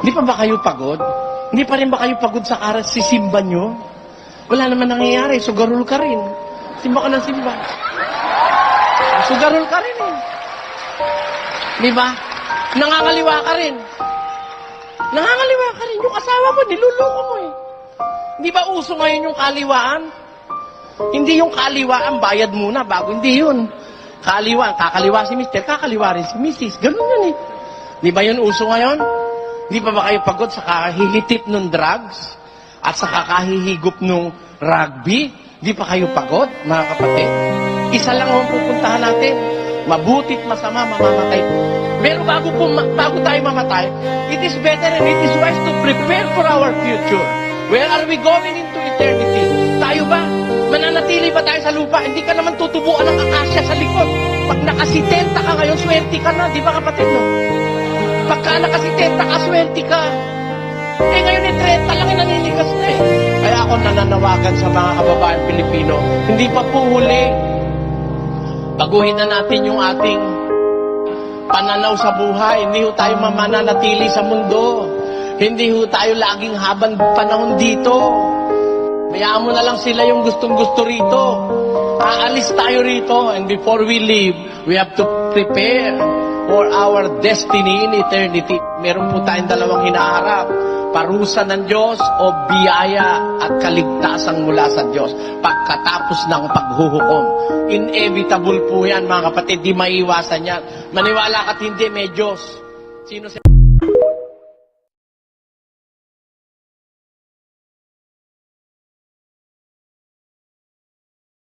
Di pa ba kayo pagod? Hindi pa rin ba kayo pagod sa sisimba nyo? Wala naman nangyayari, sugarol ka rin. Simba ka ng simba. Sugarol ka rin eh. Di ba? Nangangaliwa ka rin. Nangangaliwa ka rin. Yung asawa mo, niluloko mo eh. Di ba uso ngayon yung kaliwaan? Hindi yung kaliwaan, bayad muna bago. Hindi yun. Kaliwaan, kakaliwa si Mr., kakaliwa rin si Mrs. Ganun yun eh. Di ba yun uso ngayon? Di pa ba kayo pagod sa kakahihitip ng drugs? At sa kakahihigop ng rugby? Di pa kayo pagod, mga kapatid? Isa lang ang pupuntahan natin. Mabutit masama, mamamatay po. Pero bago tayo mamatay, it is better and it is wise to prepare for our future. Where are we going into eternity? Tayo ba? Mananatili ba tayo sa lupa? Hindi ka naman tutubuan ng akasya sa likod. Pag nakasitenta ka ngayon, swerte ka na. Di ba kapatid no? Pagka nakasitenta ka, swerte ka. Eh ngayon 30 lang yung naninigas na eh. Kaya ako nananawagan sa mga kababayan Pilipino, hindi pa po huli. Baguhin na natin yung ating pananaw sa buhay. Hindi ho tayo mamananatili sa mundo. Hindi ho tayo laging habang panahon dito. Hayaan mo na lang sila yung gustong-gusto rito. Aalis tayo rito. And before we leave, we have to prepare for our destiny in eternity. Meron po tayong dalawang hinaharap. Parusa ng Diyos o biyaya at kaligtasan mula sa Diyos pagkatapos ng paghuhukom. Inevitable po yan mga kapatid, di maiwasan yan. Maniwala ka't hindi, may Diyos. Sino